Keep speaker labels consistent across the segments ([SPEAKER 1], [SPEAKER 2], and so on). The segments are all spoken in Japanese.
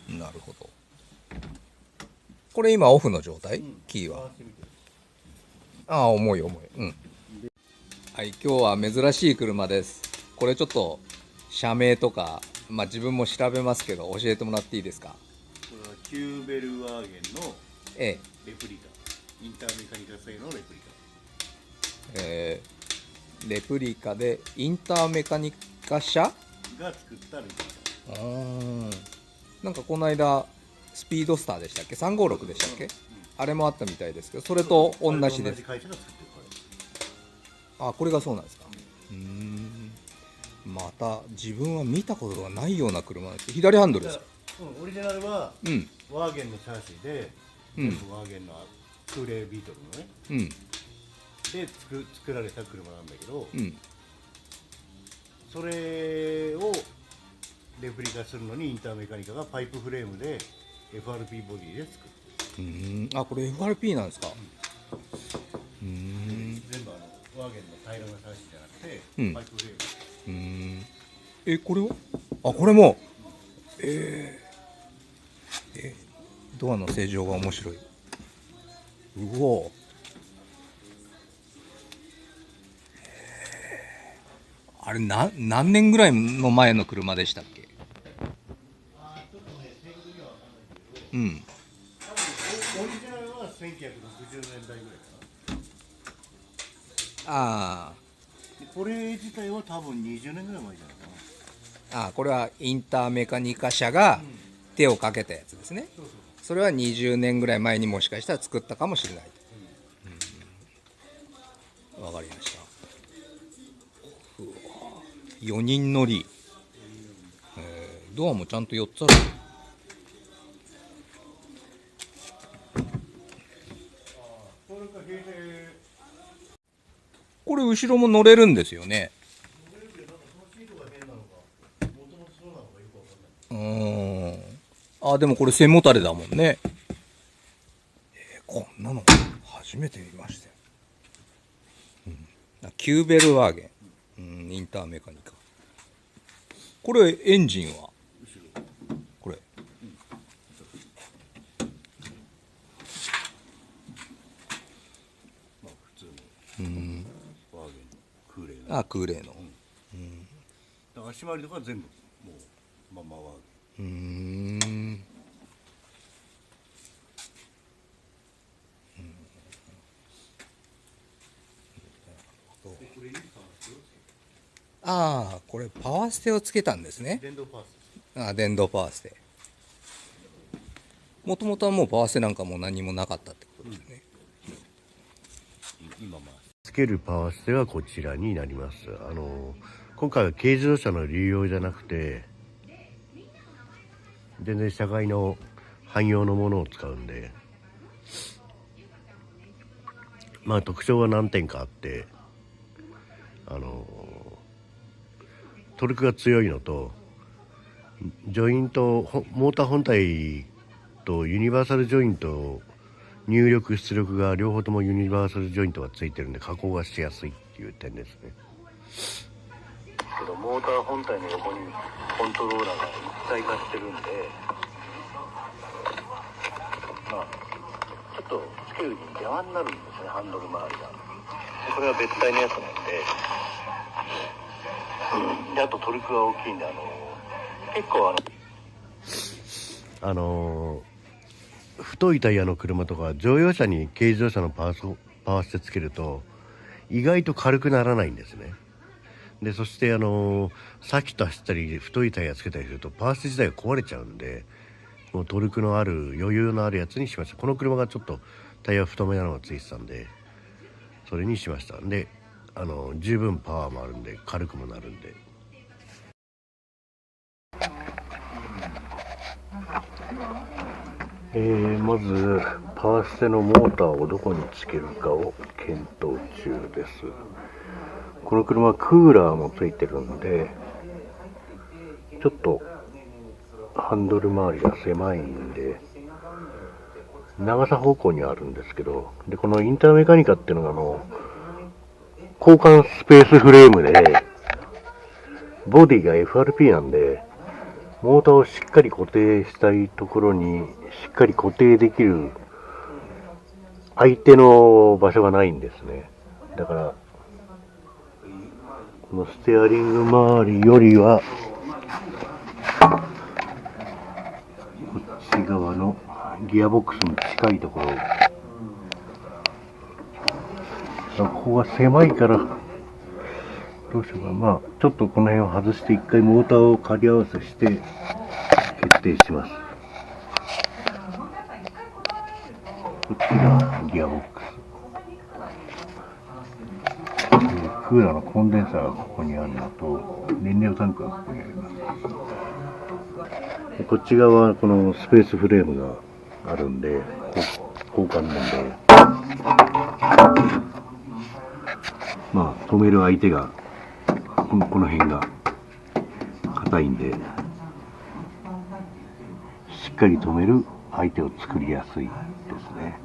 [SPEAKER 1] なるほど。これ今オフの状態、キーは。ああ、重い。うん。はい、今日は珍しい車です。これちょっと社名とか、まあ自分も調べますけど教えてもらっていいですか？
[SPEAKER 2] これはキューベルワーゲンのレプリカ、インターメカニカ製のレプリカ。
[SPEAKER 1] レプリカでインターメカニカ社
[SPEAKER 2] が作ったレプリカ。
[SPEAKER 1] なんかこの間スピードスターでしたっけ、356でしたっけ、あれもあったみたいですけど、それと同じです。
[SPEAKER 2] 会社が作ってる
[SPEAKER 1] から。あ、これがそうなんですか。また自分は見たことがないような車なんですけど、左ハンドルですか？
[SPEAKER 2] オリジナルは、ワーゲンのチャーシーで、全部ワーゲンの空冷ビートルのね、で作られた車なんだけど、それをレプリカするのにインターメカニカがパイプフレームで FRP ボディで作ってる。
[SPEAKER 1] あ、これ FRP なんですか？
[SPEAKER 2] 全部ワーゲンの平らなチャーシーじゃなくて、パイプフレーム。
[SPEAKER 1] これをこれもドアの形状が面白い。うお、あれ何年ぐらいの前の車でしたっけ？
[SPEAKER 2] ちょっとね、正確には分かんないけど、多分オリジナルは1960年代ぐらいかな。これ自体は多分20年ぐらい前じゃないかな。
[SPEAKER 1] これはインターメカニカ社が手をかけたやつですね。それは20年ぐらい前にもしかしたら作ったかもしれない。わかりました。4人乗り、ドアもちゃんと4つある。これ後ろも乗れるんですよね。でもこれ背もたれだもんね。こんなの初めて見ましたよ。キューベルワーゲン、インターメカニカ。これエンジンはこれ、
[SPEAKER 2] 普通のワーゲンの空冷の。
[SPEAKER 1] 空冷の。
[SPEAKER 2] だから足回りとか全部もうまんまワーゲン。
[SPEAKER 1] これパワーステをつけたんですね。
[SPEAKER 2] 電動パワーステ。
[SPEAKER 1] 電動パワーステ。もともとはもうパワーステなんかもう何もなかったってことですね。
[SPEAKER 2] 今つけるパワーステはこちらになります。今回は軽自動車の流用じゃなくて、全然社外の汎用のものを使うんで、特徴は何点かあって、トルクが強いのと、ジョイント、モーター本体とユニバーサルジョイント、入力出力が両方ともユニバーサルジョイントがついてるんで加工がしやすいっていう点ですね。けどモーター本体の横にコントローラーが一体化してるんで、ちょっとつけるに邪魔になるんですね、ハンドル周りが。これは別体のやつなんで、あとトルクが大きいんで、結構太いタイヤの車とか乗用車に軽自動車のパワーステつけると意外と軽くならないんですね。でそしてサーキット走ったり太いタイヤつけたりするとパワーステ自体が壊れちゃうんで、もうトルクのある余裕のあるやつにしました。この車がちょっとタイヤ太めなのがついてたんでそれにしました。で十分パワーもあるんで軽くもなるんで。まずパワーステのモーターをどこにつけるかを検討中です。この車はクーラーもついてるんでちょっとハンドル周りが狭いんで長さ方向にあるんですけど、でこのインターメカニカっていうのが交換スペースフレームでボディが FRP なんでモーターをしっかり固定したいところにしっかり固定できる相手の場所がないんですね。だからこのステアリング周りよりはこっち側のギアボックスに近いところ、ここが狭いからどうしようか。まあちょっとこの辺を外して一回モーターを仮合わせして決定します。こっちがギアボックス。クーラーのコンデンサーがここにあるのと燃料タンクがここにあります。こっち側はこのスペースフレームがあるんで交換なんで、まあ止める相手がこの辺が硬いんで、しっかり止める相手を作りやすいですね。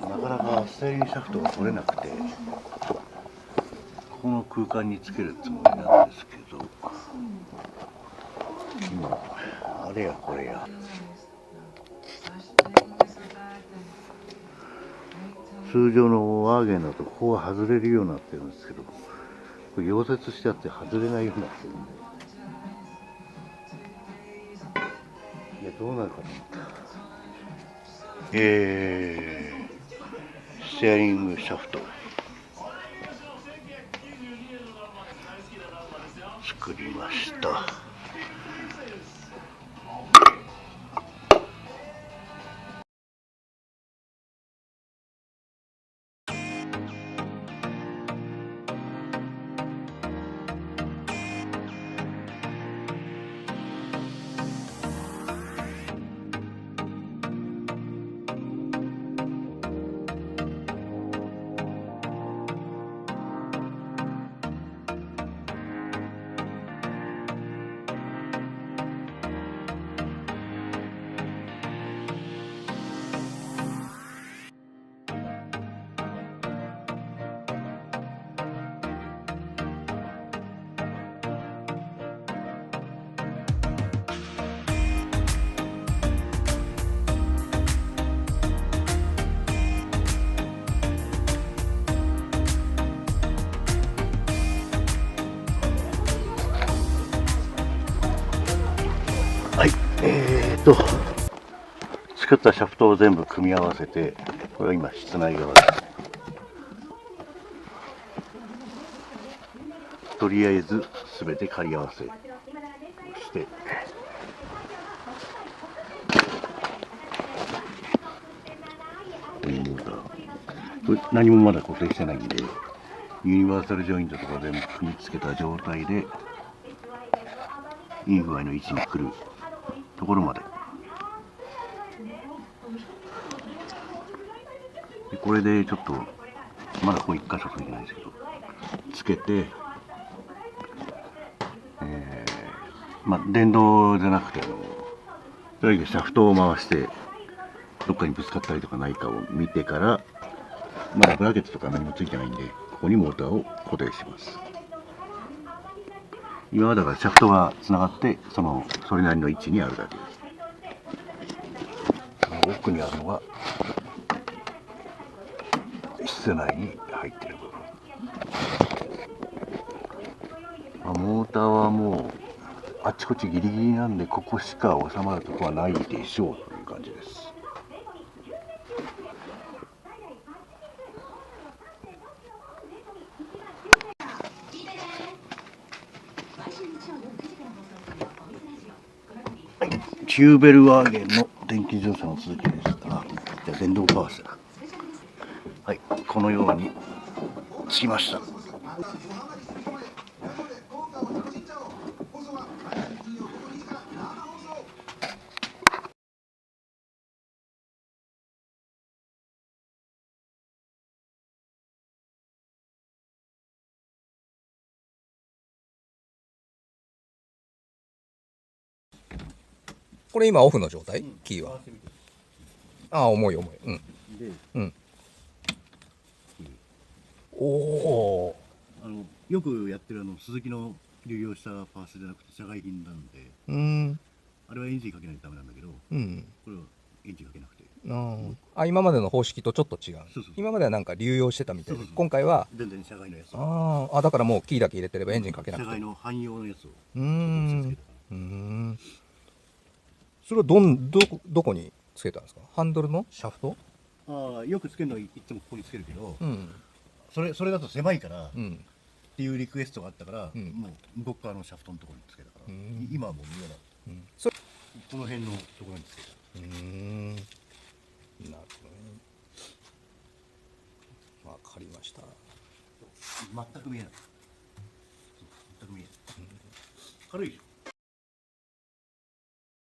[SPEAKER 2] なかなかステアリングシャフトが取れなくて、この空間につけるつもりなんですけど、今あれやこれや通常のワーゲンだとここが外れるようになってるんですけど、これ溶接してあって外れないようになってるんで、いやどうなるかと思った。ステアリングシャフト作りました。はい、作ったシャフトを全部組み合わせて、これは今室内側です。とりあえず全て仮合わせして、こういうモーター、これ何もまだ固定してないんで、ユニバーサルジョイントとか全部組み付けた状態でいい具合の位置に来るところまで。でこれでちょっとまだここ1箇所ついてないですけどつけて、まあ電動じゃなくてとにかくシャフトを回してどっかにぶつかったりとかないかを見てから、まだブラケットとか何もついてないんでここにモーターを固定します。今はだからシャフトがつながってそれなりの位置にあるだけです。奥にあるのが室内に入ってる部分。モーターはもうあっちこっちギリギリなんでここしか収まるとこはないでしょうという感じです。チューベルワーゲンの電気自動車の続きでした。じゃあ電動パワー車、はい、このようにつきました。
[SPEAKER 1] これ今オフの状態、
[SPEAKER 2] うん
[SPEAKER 1] キーは。
[SPEAKER 2] 回してみて。
[SPEAKER 1] ああ、重い重い。うん。
[SPEAKER 2] で、
[SPEAKER 1] うん。おお。
[SPEAKER 2] よくやってる鈴木の流用したパースじゃなくて社外品なんで、あれはエンジンかけないとダメなんだけど、
[SPEAKER 1] うん。
[SPEAKER 2] これはエンジンかけなくて。
[SPEAKER 1] あ、今までの方式とちょっと違う。
[SPEAKER 2] そうそうそう。
[SPEAKER 1] 今まではなんか流用してたみたいで、
[SPEAKER 2] そうそうそう
[SPEAKER 1] 今回は、
[SPEAKER 2] 全然社外のやつ
[SPEAKER 1] あ、だからもうキーだけ入れてればエンジンかけなくて。
[SPEAKER 2] 社外の汎用のやつを。
[SPEAKER 1] それはどこにつけたんですか？ハンドルのシャフト？
[SPEAKER 2] よくつけるのいつもここにつけるけど、
[SPEAKER 1] うん。
[SPEAKER 2] それだと狭いからっ
[SPEAKER 1] うん。
[SPEAKER 2] ていうリクエストがあったから、
[SPEAKER 1] うん
[SPEAKER 2] もう向こう側のシャフトのところにつけたから、今はもう見えない。
[SPEAKER 1] それ、
[SPEAKER 2] この辺のところにつけた。
[SPEAKER 1] なるほどね。わかりました。
[SPEAKER 2] 全く見えない。全く見えない。軽いでしょ。